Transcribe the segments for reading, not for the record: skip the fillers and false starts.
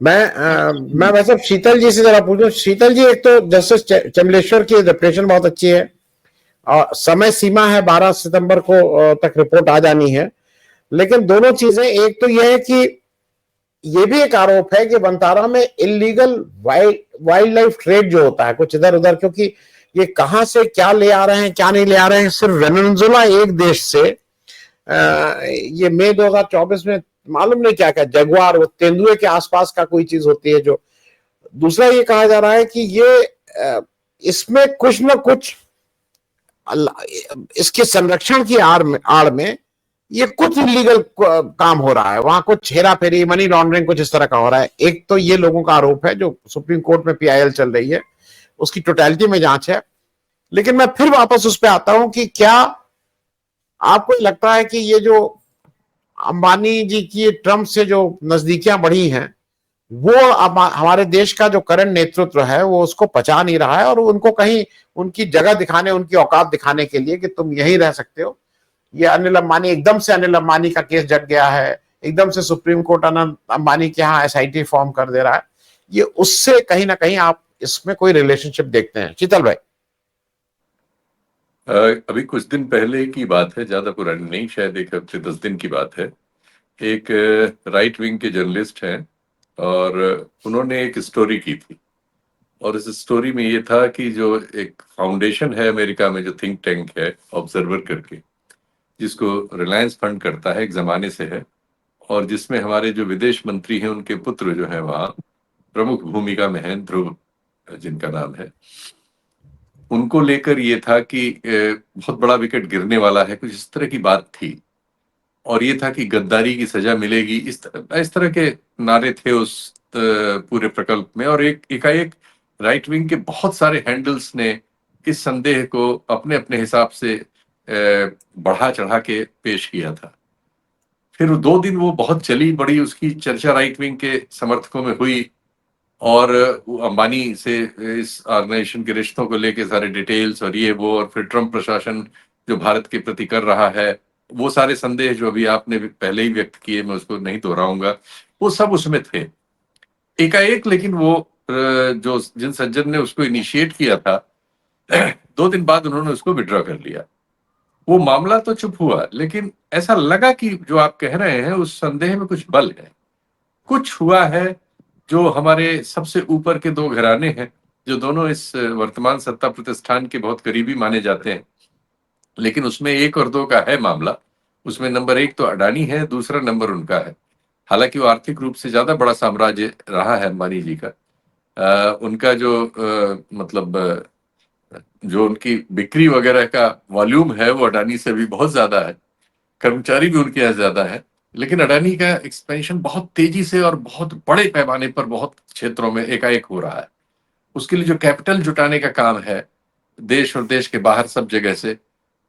मैं वैसे शीतल जी से जरा पूछूं। शीतल जी, एक तो जस्टिस चमलेश्वर की रिप्रेजेंटेशन बहुत अच्छी है और समय सीमा है 12 सितंबर को तक रिपोर्ट आ जानी है। लेकिन दोनों चीजें, एक तो यह है कि ये भी एक आरोप है कि वंतारा में इलीगल वाइल्ड लाइफ ट्रेड जो होता है कुछ इधर उधर, क्योंकि ये कहां से क्या ले आ रहे हैं क्या नहीं ले आ रहे हैं। सिर्फ वेनेजुएला एक देश से ये मई 2024 में मालूम नहीं क्या क्या जगुआर, वो तेंदुए के आसपास का कोई चीज होती है जो। दूसरा ये कहा जा रहा है कि ये इसमें कुछ न कुछ इसके संरक्षण की आड़ में ये कुछ इलीगल काम हो रहा है, वहां कुछ हेरा फेरी, मनी लॉन्ड्रिंग, कुछ इस तरह का हो रहा है। एक तो ये लोगों का आरोप है जो सुप्रीम कोर्ट में पीआईएल चल रही है, उसकी टोटलिटी में जांच है। लेकिन मैं फिर वापस उस पर आता हूं कि क्या आपको लगता है कि ये जो अंबानी जी की ट्रंप से जो नजदीकियां बढ़ी हैं, वो हमारे देश का जो करंट नेतृत्व है वो उसको पचा नहीं रहा है, और उनको कहीं उनकी जगह दिखाने, उनकी औकात दिखाने के लिए कि तुम यही रह सकते हो। ये अनिल अंबानी, एकदम से अनिल अंबानी का केस जग गया है, एकदम से सुप्रीम कोर्ट अनिल अंबानी के यहाँ एसआईटी फॉर्म कर दे रहा है। ये उससे कहीं ना कहीं आप इसमें कोई रिलेशनशिप देखते हैं शीतल भाई? अभी कुछ दिन पहले की बात है, ज्यादा पुरानी नहीं, शायद एक हफ्ते 10 दिन की बात है। एक राइट विंग के जर्नलिस्ट हैं और उन्होंने एक स्टोरी की थी, और इस स्टोरी में ये था कि जो एक फाउंडेशन है अमेरिका में, जो थिंक टैंक है ऑब्जर्वर करके, जिसको रिलायंस फंड करता है, एक जमाने से है, और जिसमें हमारे जो विदेश मंत्री हैं उनके पुत्र जो है वहाँ प्रमुख भूमिका में हैं, ध्रुव जिनका नाम है, उनको लेकर ये था कि बहुत बड़ा विकेट गिरने वाला है, कुछ इस तरह की बात थी। और ये था कि गद्दारी की सजा मिलेगी, इस तरह के नारे थे उस पूरे प्रकल्प में। और एक एकाएक राइट विंग के बहुत सारे हैंडल्स ने इस संदेह को अपने अपने हिसाब से बढ़ा चढ़ा के पेश किया था। फिर 2 दिन वो बहुत चली, बड़ी उसकी चर्चा राइट विंग के समर्थकों में हुई, और अंबानी से इस ऑर्गेनाइजेशन के रिश्तों को लेके सारे डिटेल्स और ये वो, और फिर ट्रंप प्रशासन जो भारत के प्रति कर रहा है, वो सारे संदेह जो अभी आपने पहले ही व्यक्त किए, मैं उसको नहीं दोहराऊंगा, वो सब उसमें थे एकाएक। लेकिन वो जो जिन सज्जन ने उसको इनिशिएट किया था 2 दिन बाद उन्होंने उसको विड्रॉ कर लिया। वो मामला तो चुप हुआ, लेकिन ऐसा लगा कि जो आप कह रहे हैं उस संदेह में कुछ बल है, कुछ हुआ है। जो हमारे सबसे ऊपर के 2 घराने हैं, जो दोनों इस वर्तमान सत्ता प्रतिष्ठान के बहुत करीबी माने जाते हैं, लेकिन उसमें 1 और 2 का है मामला। उसमें नंबर 1 तो अडानी है, दूसरा नंबर उनका है। हालांकि वो आर्थिक रूप से ज्यादा बड़ा साम्राज्य रहा है अंबानी जी का। उनका जो मतलब जो उनकी बिक्री वगैरह का वॉल्यूम है वो अडानी से भी बहुत ज्यादा है, कर्मचारी भी उनके यहाँ ज्यादा है। लेकिन अडानी का एक्सपेंशन बहुत तेजी से और बहुत बड़े पैमाने पर बहुत क्षेत्रों में एकाएक हो रहा है। उसके लिए जो कैपिटल जुटाने का काम है देश और देश के बाहर सब जगह से,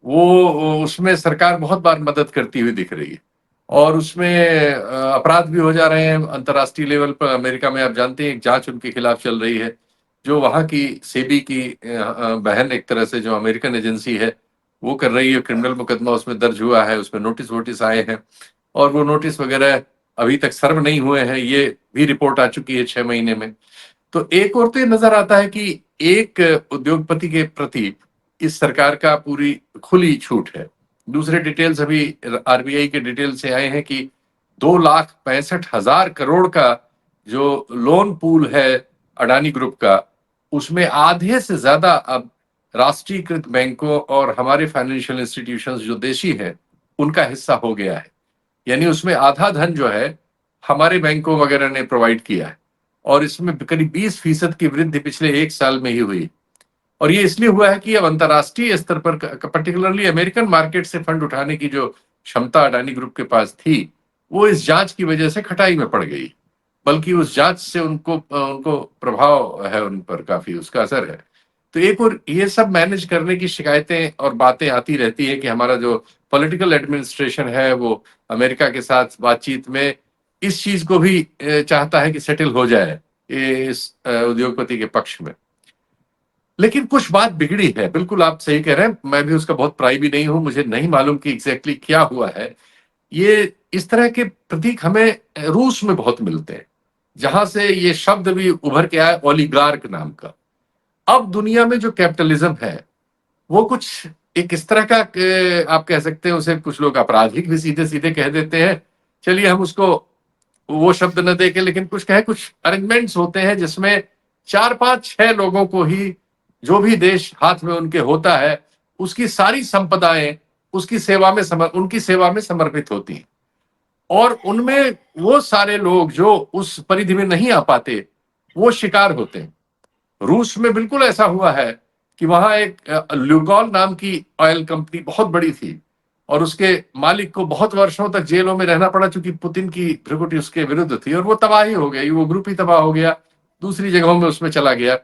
वो उसमें सरकार बहुत बार मदद करती हुई दिख रही है। और उसमें अपराध भी हो जा रहे हैं अंतर्राष्ट्रीय लेवल पर। अमेरिका में आप जानते हैं एक जांच उनके खिलाफ चल रही है, जो वहां की सेबी की बहन एक तरह से जो अमेरिकन एजेंसी है वो कर रही है। क्रिमिनल मुकदमा उसमें दर्ज हुआ है, उसमें नोटिस वोटिस आए हैं, और वो नोटिस वगैरह अभी तक सर्व नहीं हुए हैं, ये भी रिपोर्ट आ चुकी है 6 महीने में। तो एक और तो ये नजर आता है कि एक उद्योगपति के प्रति इस सरकार का पूरी खुली छूट है। दूसरे डिटेल्स अभी आरबीआई के डिटेल से आए हैं कि 2,65,000 करोड़ का जो लोन पूल है अडानी ग्रुप का, उसमें आधे से ज्यादा अब राष्ट्रीयकृत बैंकों और हमारे फाइनेंशियल इंस्टीट्यूशंस जो देशी हैं उनका हिस्सा हो गया है। यानी उसमें आधा धन जो है हमारे बैंकों वगैरह ने प्रोवाइड किया है, और इसमें करीब 20% की वृद्धि पिछले 1 साल में ही हुई। और ये इसलिए हुआ है कि अब अंतर्राष्ट्रीय स्तर पर पर्टिकुलरली अमेरिकन मार्केट से फंड उठाने की जो क्षमता अडानी ग्रुप के पास थी, वो इस जांच की वजह से खटाई में पड़ गई। बल्कि उस जांच से उनको उनको प्रभाव है, उन पर काफी उसका असर है। तो एक और ये सब मैनेज करने की शिकायतें और बातें आती रहती है कि हमारा जो पॉलिटिकल एडमिनिस्ट्रेशन है वो अमेरिका के साथ बातचीत में इस चीज को भी चाहता है कि सेटल हो जाए इस उद्योगपति के पक्ष में। लेकिन कुछ बात बिगड़ी है, बिल्कुल आप सही कह रहे हैं, मैं भी उसका बहुत प्राई भी नहीं हूं, मुझे नहीं मालूम कि एग्जैक्टली क्या हुआ है। ये इस तरह के प्रतीक हमें रूस में बहुत मिलते हैं। जहां से ये शब्द भी उभर के आया ओलिगार्क नाम का। अब दुनिया में जो कैपिटलिज्म है वो कुछ एक इस तरह का आप कह सकते हैं उसे, कुछ लोग आपराधिक भी सीधे सीधे कह देते हैं, चलिए हम उसको वो शब्द न देके, लेकिन कुछ कहे, कुछ अरेंजमेंट्स होते हैं जिसमें 4 5 6 लोगों को ही जो भी देश हाथ में उनके होता है उसकी सारी संपदाएं उसकी सेवा में उनकी सेवा में समर्पित होती हैं, और उनमें वो सारे लोग जो उस परिधि में नहीं आ पाते वो शिकार होते हैं। रूस में बिल्कुल ऐसा हुआ है कि वहां एक ल्यूगॉल नाम की ऑयल कंपनी बहुत बड़ी थी और उसके मालिक को बहुत वर्षों तक जेलों में रहना पड़ा, क्योंकि पुतिन की भ्रुकुटी उसके विरुद्ध थी, और वो तबाही हो गई, वो ग्रुप ही तबाह हो गया, दूसरी जगहों में उसमें चला गया।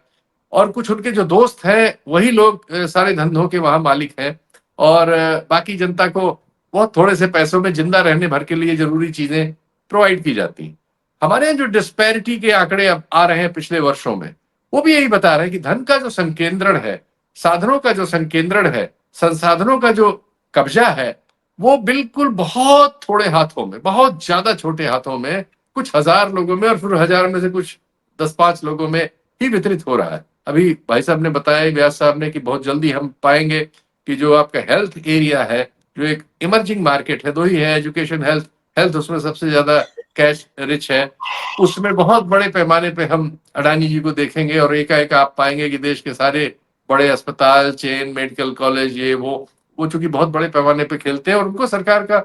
और कुछ उनके जो दोस्त हैं वही लोग सारे धंधों के वहां मालिक हैं, और बाकी जनता को बहुत थोड़े से पैसों में जिंदा रहने भर के लिए जरूरी चीजें प्रोवाइड की जाती। हमारे यहाँ जो डिस्पैरिटी के आंकड़े अब आ रहे हैं पिछले वर्षों में, वो भी यही बता रहे हैं कि धन का जो संकेंद्रण है, साधनों का जो संकेंद्रण है, संसाधनों का जो कब्जा है, वो बिल्कुल बहुत थोड़े हाथों में, बहुत ज्यादा छोटे हाथों में, कुछ हजार लोगों में, और फिर हजार में से कुछ 10 5 लोगों में ही वितरित हो रहा है। अभी भाई साहब ने बताया, व्यास साहब ने, कि बहुत जल्दी हम पाएंगे कि जो आपका हेल्थ एरिया है, जो एक इमर्जिंग मार्केट है, दो ही है, एजुकेशन, हेल्थ। हेल्थ उसमें सबसे ज्यादा कैश रिच है, उसमें बहुत बड़े पैमाने पे हम अडानी जी को देखेंगे, और एकाएक आप पाएंगे कि देश के सारे बड़े अस्पताल, चेन, मेडिकल कॉलेज, ये वो चूंकि बहुत बड़े पैमाने पे खेलते हैं और उनको सरकार का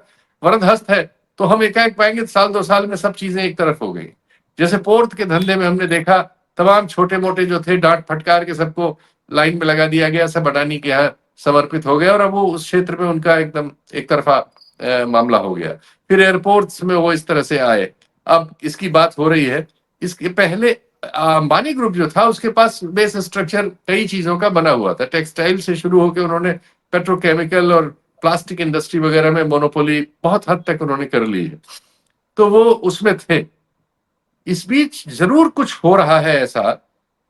वरद हस्त है, तो हम एकाएक पाएंगे साल 2 साल में सब चीजें एक तरफ हो गई। जैसे पोर्ट के धंधे में हमने देखा, तमाम छोटे मोटे जो थे डांट फटकार के सबको लाइन में लगा दिया गया, सब अडानी के यहाँ समर्पित हो गया, और अब वो उस क्षेत्र में उनका एकदम एक तरफा मामला हो गया। फिर एयरपोर्ट्स में वो इस तरह से आए। अब इसकी बात हो रही है, इसके पहले अंबानी ग्रुप जो था उसके पास बेस स्ट्रक्चर कई चीजों का बना हुआ था, टेक्सटाइल से शुरू होकर उन्होंने पेट्रोकेमिकल और प्लास्टिक इंडस्ट्री वगैरह में मोनोपोली बहुत हद तक उन्होंने कर ली है, तो वो उसमें थे। इस बीच जरूर कुछ हो रहा है ऐसा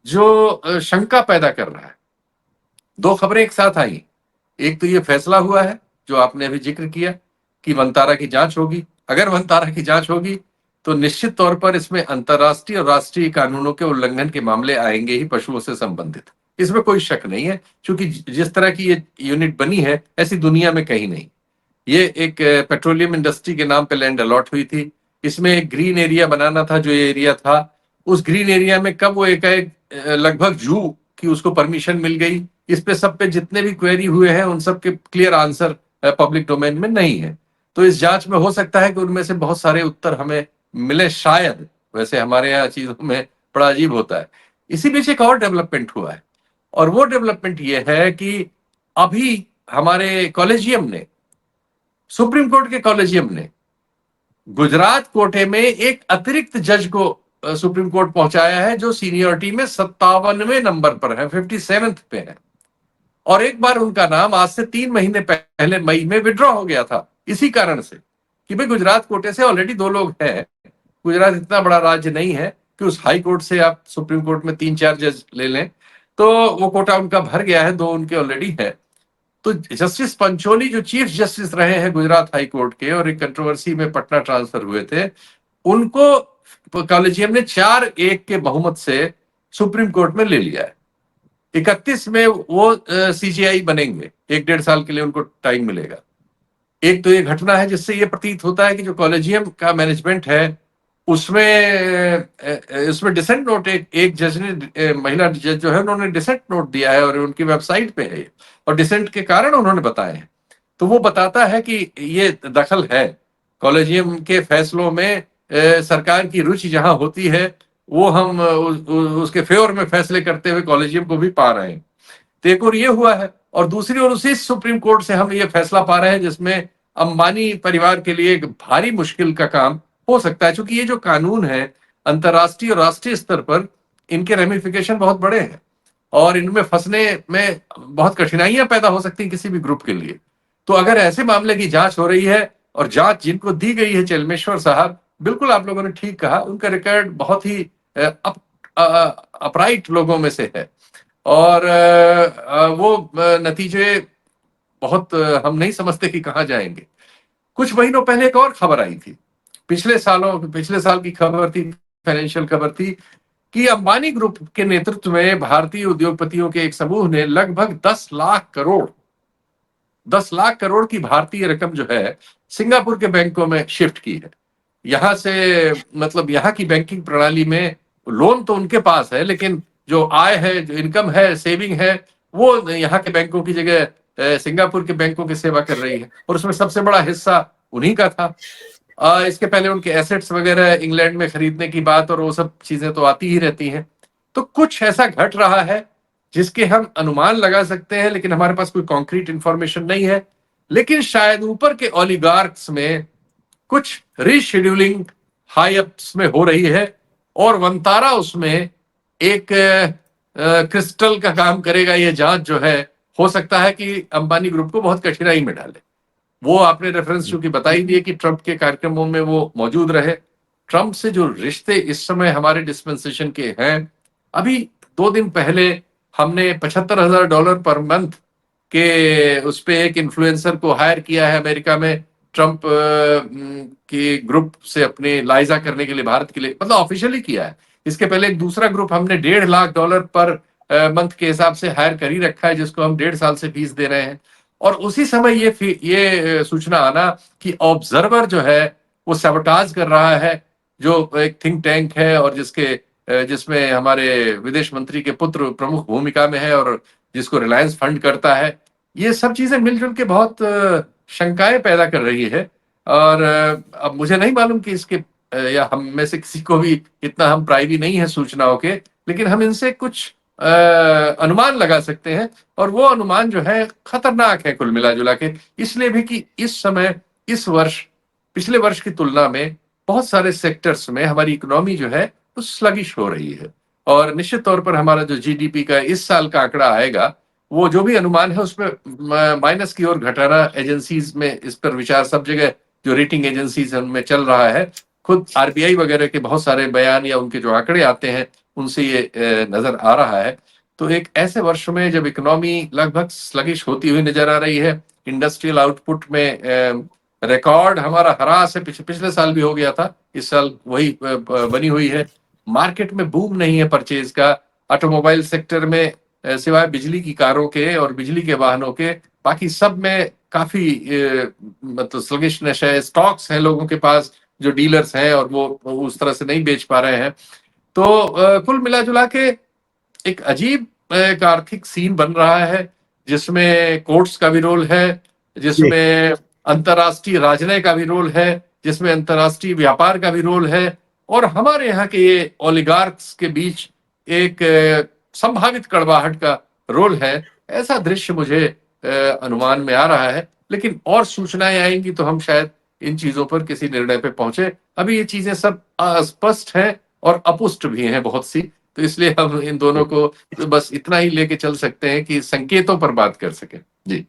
जो शंका पैदा कर रहा है। 2 खबरें एक साथ आई। एक तो ये फैसला हुआ है जो आपने अभी जिक्र किया कि वनतारा की जांच होगी। अगर वनतारा की जांच होगी तो निश्चित तौर पर इसमें अंतर्राष्ट्रीय और राष्ट्रीय कानूनों के उल्लंघन के मामले आएंगे ही, पशुओं से संबंधित। इसमें कोई शक नहीं है, क्योंकि जिस तरह की ये यूनिट बनी है ऐसी दुनिया में कहीं नहीं। ये एक पेट्रोलियम इंडस्ट्री के नाम पे लैंड अलॉट हुई थी। इसमें एक ग्रीन एरिया बनाना था, जो ये एरिया था, उस ग्रीन एरिया में कब वो एकाएक लगभग जू की उसको परमिशन मिल गई, इस पे सब पे जितने भी क्वेरी हुए हैं उन सब के क्लियर आंसर पब्लिक डोमेन में नहीं है। तो इस जांच में हो सकता है कि उनमें से बहुत सारे उत्तर हमें मिले शायद। वैसे हमारे यहाँ चीजों में बड़ा अजीब होता है। इसी बीच एक और डेवलपमेंट हुआ है, और वो डेवलपमेंट ये है कि अभी हमारे कॉलेजियम ने, सुप्रीम कोर्ट के कॉलेजियम ने गुजरात कोटे में एक अतिरिक्त जज को सुप्रीम कोर्ट पहुंचाया है, जो सीनियरिटी में 57वें नंबर पर है, 57th पे है। और एक बार उनका नाम आज से 3 महीने पहले मई में विड्रॉ हो गया था, इसी कारण से कि भाई गुजरात कोटे से ऑलरेडी 2 लोग हैं। गुजरात इतना बड़ा राज्य नहीं है कि उस हाई कोर्ट से आप सुप्रीम कोर्ट में 3 4 जज ले लें, तो वो कोटा उनका भर गया है, 2 उनके ऑलरेडी है। तो जस्टिस पंचोली जो चीफ जस्टिस रहे हैं गुजरात हाई कोर्ट के और एक कंट्रोवर्सी में पटना ट्रांसफर हुए थे, उनको कॉलेजियम ने 4-1 के बहुमत से सुप्रीम कोर्ट में ले लिया है। 31 में वो सीजीआई बनेंगे, 1-1.5 साल के लिए उनको टाइम मिलेगा। एक तो ये घटना है जिससे ये प्रतीत होता है कि जो कॉलेजियम का मैनेजमेंट है उसमें डिसेंट नोट, एक जज ने, महिला जज जो है, उन्होंने डिसेंट नोट दिया है और उनकी वेबसाइट पे है, और डिसेंट के कारण उन्होंने बताए हैं। तो वो बताता है कि ये दखल है कॉलेजियम के फैसलों में। सरकार की रुचि जहां होती है वो हम उसके फेवर में फैसले करते हुए कॉलेजियम को भी पा रहे हैं। तो एक और ये हुआ है, और दूसरी ओर उसी सुप्रीम कोर्ट से हम ये फैसला पा रहे हैं जिसमें अंबानी परिवार के लिए एक भारी मुश्किल का काम हो सकता है, क्योंकि ये जो कानून है अंतर्राष्ट्रीय और राष्ट्रीय स्तर पर, इनके रेमिफिकेशन बहुत बड़े हैं, और इनमें फंसने में बहुत कठिनाइयां पैदा हो सकती हैं किसी भी ग्रुप के लिए। तो अगर ऐसे मामले की जांच हो रही है, और जांच जिनको दी गई है, चेलमेश्वर साहब, बिल्कुल आप लोगों ने ठीक कहा, उनका रिकॉर्ड बहुत ही अपराइट लोगों में से है, और वो नतीजे बहुत हम नहीं समझते कि कहां जाएंगे। कुछ महीनों पहले एक और खबर आई थी, पिछले साल की खबर थी, फाइनेंशियल खबर थी कि अंबानी ग्रुप के नेतृत्व में भारतीय उद्योगपतियों के एक समूह ने लगभग 10 लाख करोड़ की भारतीय रकम जो है सिंगापुर के बैंकों में शिफ्ट की है। यहां से मतलब यहाँ की बैंकिंग प्रणाली में लोन तो उनके पास है, लेकिन जो आय है, जो इनकम है, सेविंग है, वो यहाँ के बैंकों की जगह सिंगापुर के बैंकों की सेवा कर रही है, और उसमें सबसे बड़ा हिस्सा उन्हीं का था। इसके पहले उनके एसेट्स वगैरह इंग्लैंड में खरीदने की बात और वो सब चीजें तो आती ही रहती हैं। तो कुछ ऐसा घट रहा है जिसके हम अनुमान लगा सकते हैं, लेकिन हमारे पास कोई कॉन्क्रीट इंफॉर्मेशन नहीं है। लेकिन शायद ऊपर के ओलिगार्क्स में कुछ रीशेड्यूलिंग हाई अप्स में हो रही है, और वंतारा उसमें एक क्रिस्टल का काम करेगा। ये जांच जो है, हो सकता है कि अंबानी ग्रुप को बहुत कठिनाई में डाले। वो आपने रेफरेंस चूंकि बताई दी है कि ट्रंप के कार्यक्रमों में वो मौजूद रहे। ट्रंप से जो रिश्ते इस समय हमारे डिस्पेंसेशन के हैं, अभी 2 दिन पहले हमने $75,000 पर मंथ के उस पे एक इन्फ्लुएंसर को हायर किया है अमेरिका में, ट्रंप के ग्रुप से अपने लाइजा करने के लिए, भारत के लिए, मतलब ऑफिशियली किया है। इसके पहले एक दूसरा ग्रुप हमने $1.5 लाख पर मंथ के हिसाब से हायर कर ही रखा है, जिसको हम 1.5 साल से फीस दे रहे हैं। और उसी समय ये सूचना आना कि ऑब्जर्वर जो है वो सबटाज कर रहा है, जो एक थिंक टैंक है और जिसमें हमारे विदेश मंत्री के पुत्र प्रमुख भूमिका में है और जिसको रिलायंस फंड करता है। ये सब चीजें मिलजुल के बहुत शंकाएं पैदा कर रही है। और अब मुझे नहीं मालूम कि इसके या हम में से किसी को भी इतना हम प्राइवी नहीं है सूचनाओं के, लेकिन हम इनसे कुछ अनुमान लगा सकते हैं, और वो अनुमान जो है खतरनाक है कुल मिला जुला के, इसलिए भी कि इस समय, इस वर्ष, पिछले वर्ष की तुलना में बहुत सारे सेक्टर्स में हमारी इकोनॉमी जो है वो स्लगिश हो रही है। और निश्चित तौर पर हमारा जो जीडीपी का इस साल का आंकड़ा आएगा, वो जो भी अनुमान है उसमें माइनस की ओर घटाना एजेंसीज में, इस पर विचार सब जगह जो रेटिंग एजेंसीज उनमें चल रहा है। खुद आरबीआई वगैरह के बहुत सारे बयान या उनके जो आंकड़े आते हैं उनसे ये नजर आ रहा है। तो एक ऐसे वर्ष में जब इकोनॉमी लगभग स्लगिश होती हुई नजर आ रही है, इंडस्ट्रियल आउटपुट में रिकॉर्ड हमारा हरास है, पिछले साल भी हो गया था, इस साल वही बनी हुई है। मार्केट में बूम नहीं है परचेज का। ऑटोमोबाइल सेक्टर में सिवाय बिजली की कारों के और बिजली के वाहनों के, बाकी सब में काफी मतलब स्लगिशनेस है। स्टॉक्स हैं लोगों के पास, जो डीलर्स हैं, और वो उस तरह से नहीं बेच पा रहे हैं। तो कुल मिला जुला के एक अजीब एक आर्थिक सीन बन रहा है, जिसमें कोर्ट्स का भी रोल है, जिसमें अंतर्राष्ट्रीय राजनय का भी रोल है, जिसमें अंतर्राष्ट्रीय व्यापार का भी रोल है, और हमारे यहाँ के ये ओलिगार्क्स के बीच एक संभावित कड़वाहट का रोल है। ऐसा दृश्य मुझे अनुमान में आ रहा है, लेकिन और सूचनाएं आएंगी तो हम शायद इन चीजों पर किसी निर्णय पे पहुंचे। अभी ये चीजें सब अस्पष्ट हैं और अपुष्ट भी हैं बहुत सी, तो इसलिए हम इन दोनों को बस इतना ही लेके चल सकते हैं कि संकेतों पर बात कर सकें। जी।